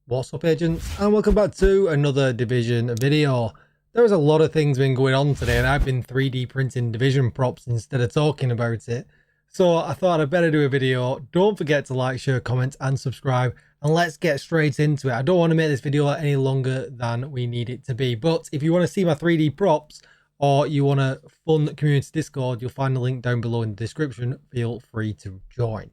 What's up, agents, and welcome back to another Division video. There's a lot of things been going on today, and I've been 3D printing Division props instead of talking about it. So I thought I'd better do a video. Don't forget to like, share, comment, and subscribe, and let's get straight into it. I don't want to make this video any longer than we need it to be, but if you want to see my 3D props or you want a fun community Discord, you'll find the link down below in the description. Feel free to join.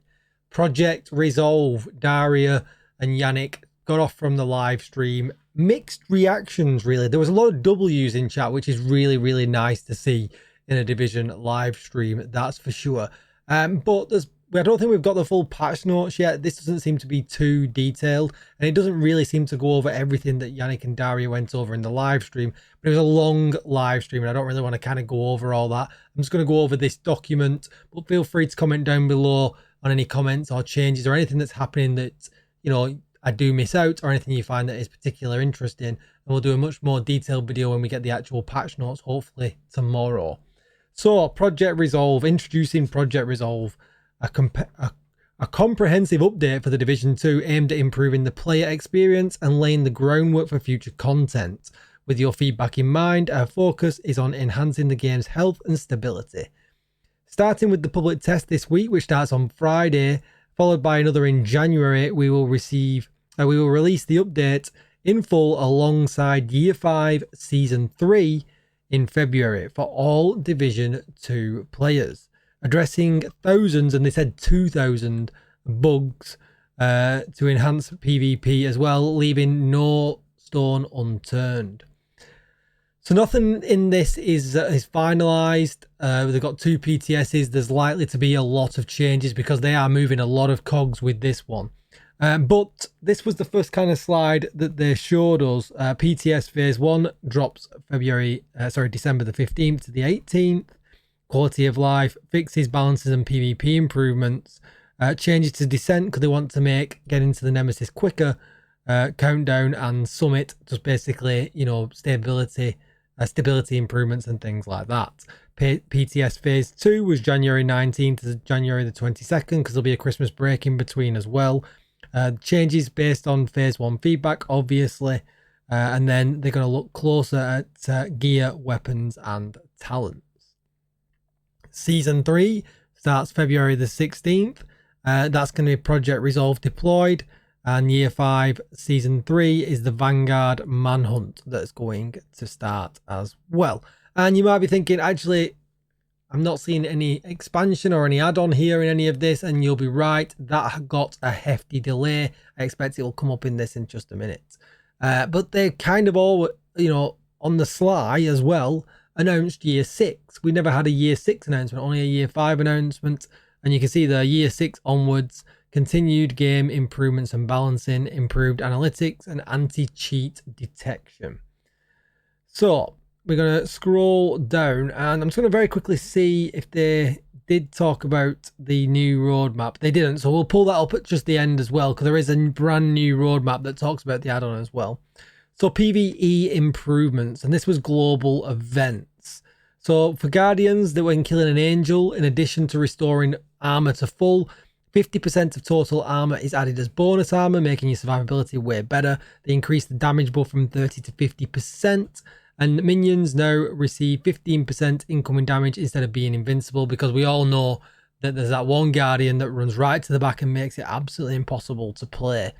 Project Resolve, Daria and Yannick got off from the live stream. Mixed reactions, really. There was a lot of W's in chat, which is really nice to see in a Division live stream, that's for sure. But I don't think we've got the full patch notes yet. This doesn't seem to be too detailed, and it doesn't really seem to go over everything that Yannick and Daria went over in the live stream. But it was a long live stream, and I don't really want to kind of go over all that. I'm just going to go over this document, but feel free to comment down below on any comments or changes or anything that's happening that, you know, I do miss out, or anything you find that is particularly interesting. And we'll do a much more detailed video when we get the actual patch notes, hopefully tomorrow. So, Project Resolve, introducing Project Resolve, a comprehensive update for the Division 2 aimed at improving the player experience and laying the groundwork for future content. With your feedback in mind, our focus is on enhancing the game's health and stability. Starting with the public test this week, which starts on Friday, followed by another in January, we will release the update in full alongside Year 5 Season 3 in February for all Division 2 players, addressing thousands, and they said 2,000 bugs to enhance PvP as well, leaving no stone unturned. So nothing in this is finalized. They've got 2 PTSs. There's likely to be a lot of changes because they are moving a lot of cogs with this one. But this was the first kind of slide that they showed us. PTS Phase 1 drops December the 15th to the 18th. Quality of life, fixes, balances, and PvP improvements. Changes to Descent because they want to make getting to the Nemesis quicker. Countdown and Summit, just basically, you know, stability improvements and things like that. PTS Phase 2 was January 19th to January the 22nd because there'll be a Christmas break in between as well. Changes based on Phase 1 feedback, obviously. And then they're going to look closer at gear, weapons, and talents. Season 3 starts February the 16th. That's going to be Project Resolve deployed. And Year 5 Season 3 is the Vanguard Manhunt that's going to start as well. And you might be thinking, actually, I'm not seeing any expansion or any add-on here in any of this, and you'll be right. That got a hefty delay. I expect it will come up in this in just a minute. But they kind of all, you know, on the sly as well, announced Year 6. We never had a Year 6 announcement, only a Year 5 announcement. And you can see the Year 6 onwards, continued game improvements and balancing, improved analytics, and anti-cheat detection. So we're going to scroll down, and I'm just going to very quickly see if they did talk about the new roadmap. They didn't, so we'll pull that up at just the end as well, because there is a brand new roadmap that talks about the add-on as well. So PVE Improvements, and this was global events. So for Guardians, that when killing an angel, in addition to restoring armor to full, 50% of total armor is added as bonus armor, making your survivability way better. They increase the damage buff from 30 to 50%. And minions now receive 15% incoming damage instead of being invincible, because we all know that there's that one Guardian that runs right to the back and makes it absolutely impossible to play.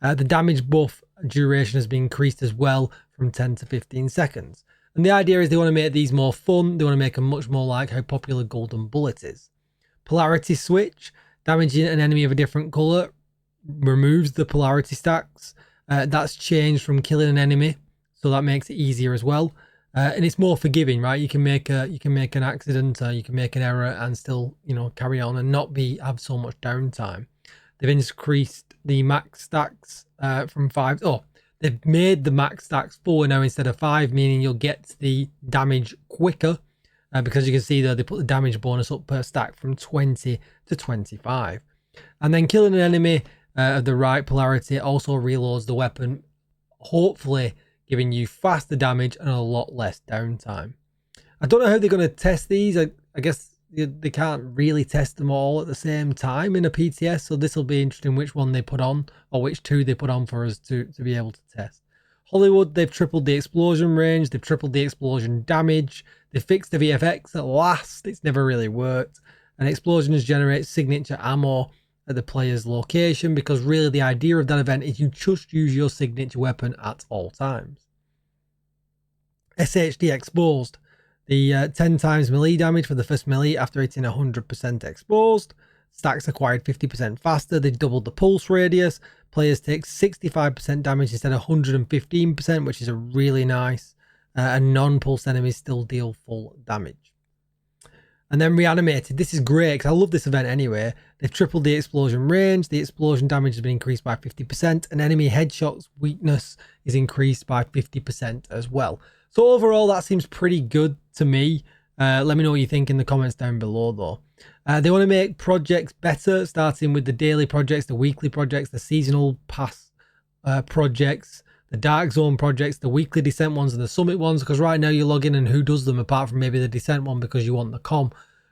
The damage buff duration has been increased as well from 10 to 15 seconds. And the idea is they want to make these more fun. They want to make them much more like how popular Golden Bullet is. Polarity switch. Damaging an enemy of a different color removes the polarity stacks. That's changed from killing an enemy, so that makes it easier as well. And it's more forgiving, right? You can make an accident, you can make an error, and still, you know, carry on and not have so much downtime. They've increased the max stacks from 5. Oh, they've made the max stacks 4 now instead of 5, meaning you'll get the damage quicker. Because you can see that they put the damage bonus up per stack from 20 to 25. And then killing an enemy of the right polarity also reloads the weapon, hopefully giving you faster damage and a lot less downtime. I don't know how they're going to test these. I guess they can't really test them all at the same time in a PTS, so this will be interesting which one they put on, or which two they put on for us to be able to test. Hollywood, they've tripled the explosion range, they've tripled the explosion damage, they fixed the VFX at last, it's never really worked, and explosions generate signature ammo at the player's location, because really the idea of that event is you just use your signature weapon at all times. SHD exposed, the 10 times melee damage for the first melee after hitting 100% exposed. Stacks acquired 50% faster, they doubled the pulse radius, players take 65% damage instead of 115%, which is a really nice, and non-pulse enemies still deal full damage. And then reanimated, this is great because I love this event anyway. They've tripled the explosion range, the explosion damage has been increased by 50%, and enemy headshots weakness is increased by 50% as well. So overall, that seems pretty good to me. Let me know what you think in the comments down below though. They want to make projects better, starting with the daily projects, the weekly projects, the seasonal pass projects, the Dark Zone projects, the weekly Descent ones and the Summit ones, because right now you log in and who does them apart from maybe the Descent one because you want the com.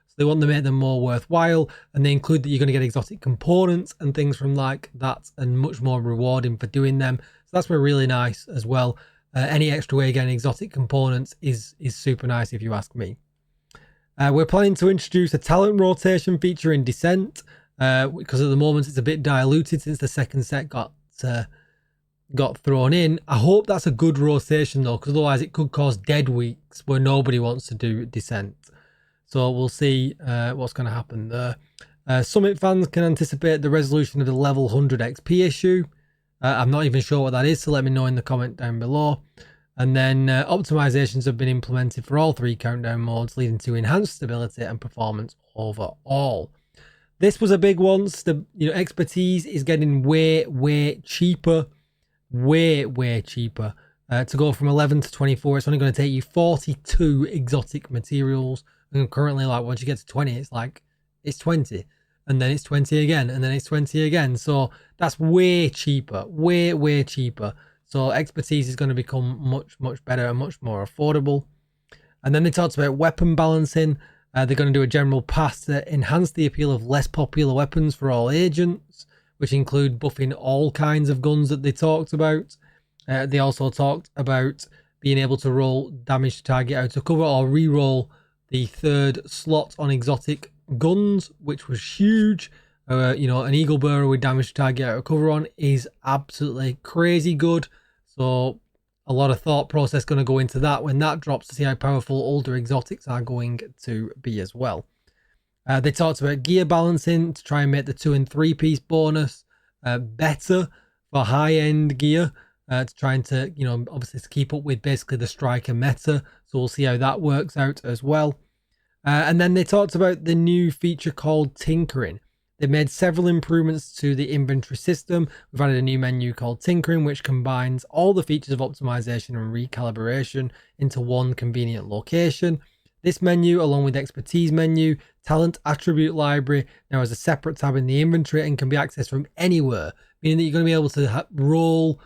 So they want to make them more worthwhile, and they include that you're going to get exotic components and things from like that, and much more rewarding for doing them. So that's really nice as well. Any extra way of getting exotic components is super nice if you ask me. We're planning to introduce a talent rotation feature in Descent, because at the moment it's a bit diluted since the second set got thrown in. I hope that's a good rotation though, because otherwise it could cause dead weeks where nobody wants to do Descent. So we'll see what's going to happen there. Summit fans can anticipate the resolution of the level 100 XP issue. I'm not even sure what that is, so let me know in the comment down below. And then optimizations have been implemented for all 3 countdown modes, leading to enhanced stability and performance overall. This was a big one. Expertise is getting way cheaper. Way cheaper. To go from 11 to 24, it's only going to take you 42 exotic materials. And currently, like, once you get to 20, it's like, it's 20. And then it's 20 again, and then it's 20 again. So that's way cheaper, way cheaper. So expertise is going to become much better and much more affordable. And then they talked about weapon balancing. They're going to do a general pass to enhance the appeal of less popular weapons for all agents, which include buffing all kinds of guns that they talked about. They also talked about being able to roll damage to target out of cover or re-roll the 3rd slot on exotic guns, which was huge. An eagle bearer with damage to target out of cover on is absolutely crazy good. So a lot of thought process going to go into that when that drops, to see how powerful older exotics are going to be as well. They talked about gear balancing to try and make the 2 and 3 piece bonus better for high-end gear, to trying to, obviously to keep up with basically the striker meta. So we'll see how that works out as well. And then they talked about the new feature called Tinkering. They made several improvements to the inventory system. We've added a new menu called Tinkering, which combines all the features of optimization and recalibration into one convenient location. This menu, along with the expertise menu, talent attribute library, now has a separate tab in the inventory and can be accessed from anywhere, meaning that you're going to be able to roll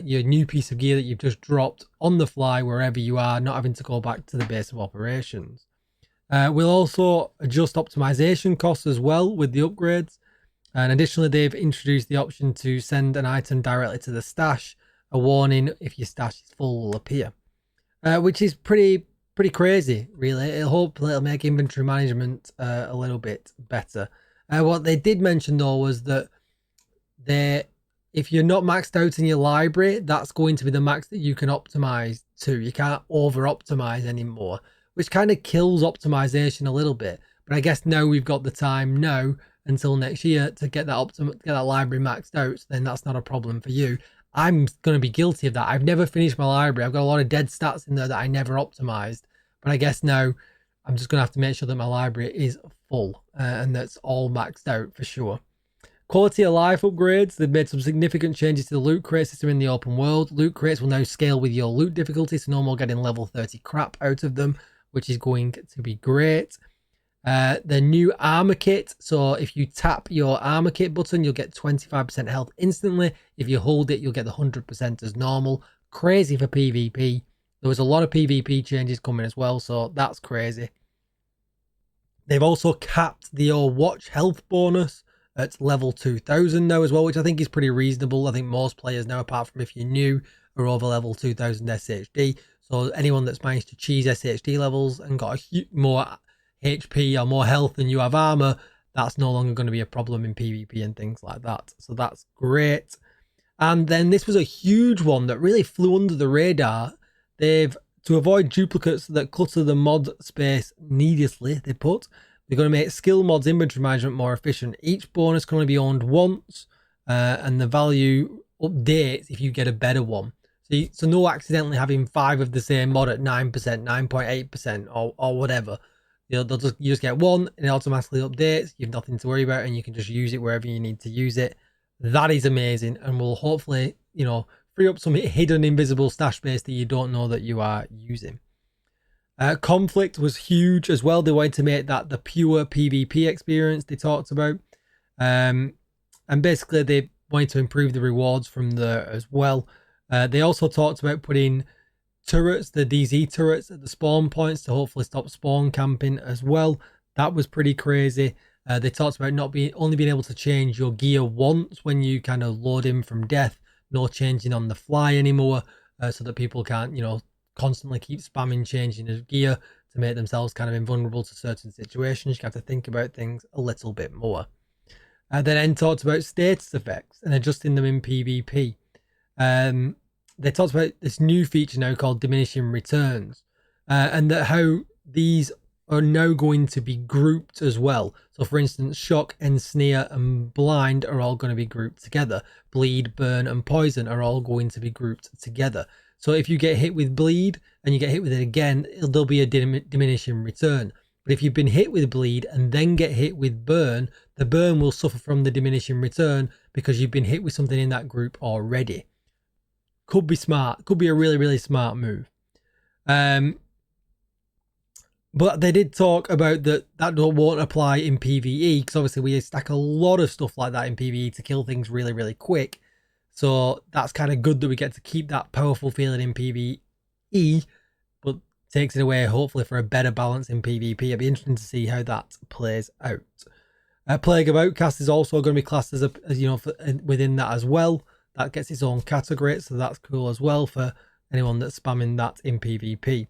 your new piece of gear that you've just dropped on the fly wherever you are, not having to go back to the base of operations. We'll also adjust optimization costs as well with the upgrades. And additionally, they've introduced the option to send an item directly to the stash. A warning if your stash is full will appear, which is pretty crazy, really. Hopefully it'll make inventory management a little bit better. What they did mention though was that if you're not maxed out in your library, that's going to be the max that you can optimize to. You can't over optimize anymore, which kind of kills optimization a little bit. But I guess now we've got the time now until next year to get that library maxed out, so then that's not a problem for you. I'm going to be guilty of that. I've never finished my library. I've got a lot of dead stats in there that I never optimized. But I guess now I'm just going to have to make sure that my library is full and that's all maxed out for sure. Quality of life upgrades. They've made some significant changes to the loot crate system in the open world. Loot crates will now scale with your loot difficulty, so no more getting level 30 crap out of them, which is going to be great. The new armor kit. So if you tap your armor kit button, you'll get 25% health instantly. If you hold it, you'll get the 100% as normal. Crazy for PvP. There was a lot of PvP changes coming as well, so that's crazy. They've also capped the watch health bonus at level 2000 now as well, which I think is pretty reasonable. I think most players now, apart from if you're new, are over level 2000 SHD. So anyone that's managed to cheese SHD levels and got more HP or more health than you have armor, that's no longer going to be a problem in PvP and things like that. So that's great. And then this was a huge one that really flew under the radar. They've, to avoid duplicates that clutter the mod space needlessly, they're going to make skill mods inventory management more efficient. Each bonus can only be owned once, and the value updates if you get a better one. So no accidentally having 5 of the same mod at 9%, 9.8%, or whatever. You just get one, and it automatically updates. You have nothing to worry about, and you can just use it wherever you need to use it. That is amazing, and will hopefully, free up some hidden invisible stash space that you don't know that you are using. Conflict was huge as well. They wanted to make that the pure PvP experience they talked about. And basically they wanted to improve the rewards from there as well. They also talked about putting turrets, the DZ turrets at the spawn points to hopefully stop spawn camping as well. That was pretty crazy. They talked about only being able to change your gear once when you kind of load in from death. No changing on the fly anymore, so that people can't, constantly keep spamming changing his gear to make themselves kind of invulnerable to certain situations. You have to think about things a little bit more. Then talked about status effects and adjusting them in PvP. They talked about this new feature now called diminishing returns, and that how these are now going to be grouped as well. So for instance, shock, ensnare and blind are all going to be grouped together. Bleed, burn and poison are all going to be grouped together. So if you get hit with bleed and you get hit with it again, there'll be a diminishing return. But if you've been hit with bleed and then get hit with burn, the burn will suffer from the diminishing return because you've been hit with something in that group already. Could be smart. Could be a really, really smart move. But they did talk about that won't apply in PvE, because obviously we stack a lot of stuff like that in PvE to kill things really, really quick. So that's kind of good that we get to keep that powerful feeling in PvE, but takes it away hopefully for a better balance in PvP. It'll be interesting to see how that plays out. Plague of Outcast is also going to be classed as within that as well. That gets its own category, so that's cool as well for anyone that's spamming that in PvP.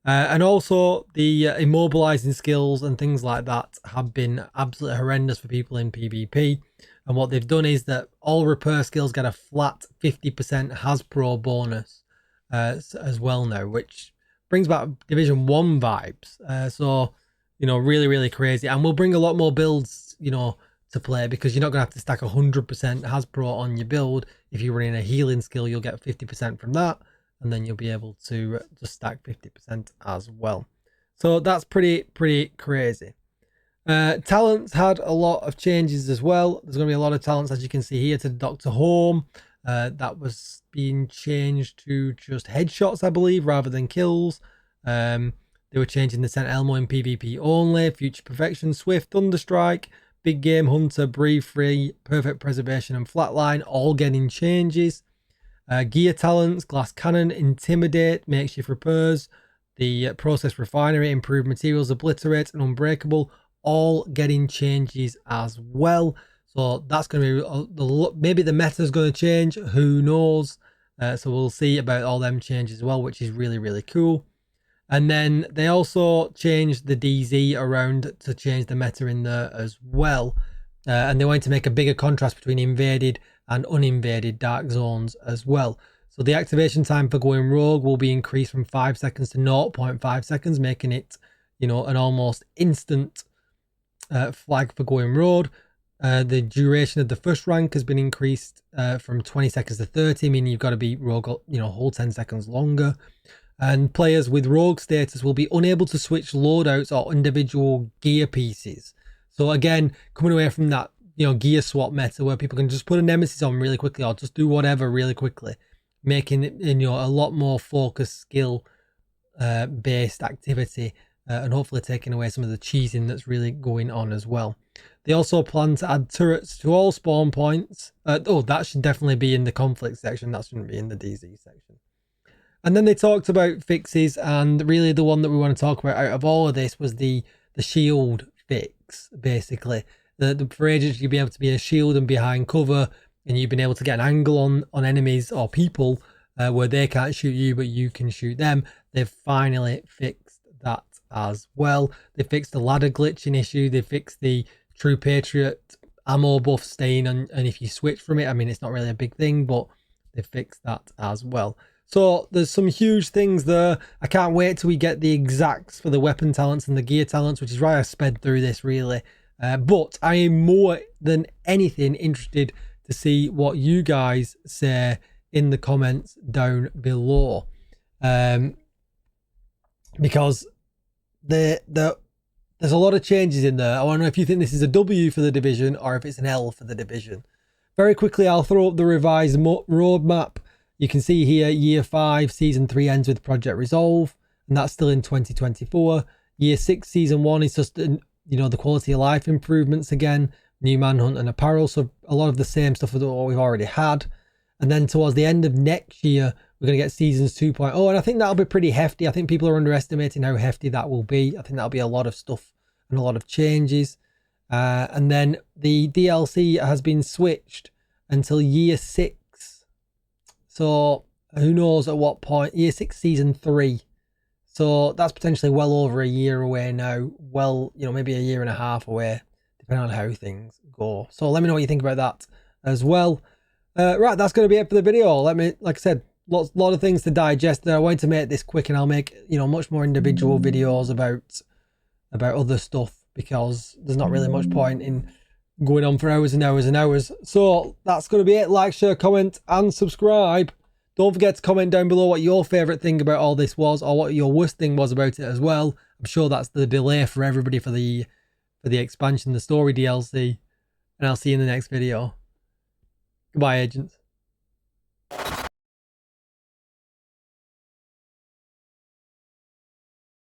And also the immobilizing skills and things like that have been absolutely horrendous for people in PvP. And what they've done is that all repair skills get a flat 50% Hasbro bonus as well now, which brings back Division 1 vibes. So, really, really crazy. And we'll bring a lot more builds, to play, because you're not going to have to stack 100% Hasbro on your build. If you're running a healing skill, you'll get 50% from that. And then you'll be able to just stack 50% as well. So that's pretty crazy. Talents had a lot of changes as well. There's going to be a lot of talents, as you can see here, to Dr. Home. That was being changed to just headshots, I believe, rather than kills. They were changing the St. Elmo in PvP only. Future Perfection, Swift, Thunderstrike, Big Game Hunter, Breathe Free, Perfect Preservation and Flatline, all getting changes. Gear talents, Glass Cannon, Intimidate, Makeshift Repairs, the Process Refinery, Improved Materials, Obliterate and Unbreakable, all getting changes as well. So that's going to be, maybe the meta is going to change, who knows. So we'll see about all them changes as well, which is really, really cool. And then they also changed the DZ around to change the meta in there as well. And they wanted to make a bigger contrast between invaded and uninvaded dark zones as well. So the activation time for going rogue will be increased from 5 seconds to 0.5 seconds, making it, an almost instant flag for going rogue. The duration of the first rank has been increased from 20 seconds to 30, meaning you've got to be rogue, whole 10 seconds longer. And players with rogue status will be unable to switch loadouts or individual gear pieces. So again, coming away from that, gear swap meta where people can just put a nemesis on really quickly or just do whatever really quickly, making it, a lot more focused skill based activity, and hopefully taking away some of the cheesing that's really going on as well. They also plan to add turrets to all spawn points. That should definitely be in the conflict section. That shouldn't be in the DZ section. And then they talked about fixes, and really the one that we want to talk about out of all of this was the the shield fix, basically. For agents, you'll be able to be a shield and behind cover, and you've been able to get an angle on enemies or people where they can't shoot you, but you can shoot them. They've finally fixed that as well. They fixed the ladder glitching issue. They fixed the True Patriot ammo buff staying on, and if you switch from it, I mean, it's not really a big thing, but they fixed that as well. So there's some huge things there. I can't wait till we get the exacts for the weapon talents and the gear talents, which is why I sped through this really. But I am more than anything interested to see what you guys say in the comments down below. Because there's a lot of changes in there. I want to know if you think this is a W for the division or if it's an L for the division. Very quickly, I'll throw up the revised roadmap. You can see here, Year 5, Season 3 ends with Project Resolve, and that's still in 2024. Year 6, Season 1 is just, you know, the quality of life improvements again, new Manhunt and apparel, so a lot of the same stuff that we've already had. And then towards the end of next year, we're going to get Seasons 2.0, and I think that'll be pretty hefty. I think people are underestimating how hefty that will be. I think that'll be a lot of stuff and a lot of changes. And then the DLC has been switched until Year 6. So who knows at what point? Year 6, Season 3. So that's potentially well over a year away now. Well, you know, maybe a year and a half away, depending on how things go. So let me know what you think about that as well. Right, that's going to be it for the video. Like I said, lot of things to digest there. I wanted to make this quick, and I'll make, you know, much more individual videos about other stuff, because there's not really much point in going on for hours and hours and hours. So that's going to be it. Like, share, comment and subscribe. Don't forget to comment down below what your favorite thing about all this was, or what your worst thing was about it as well. I'm sure that's the delay for everybody for the expansion, the story DLC. And I'll see you in the next video. Goodbye, agents.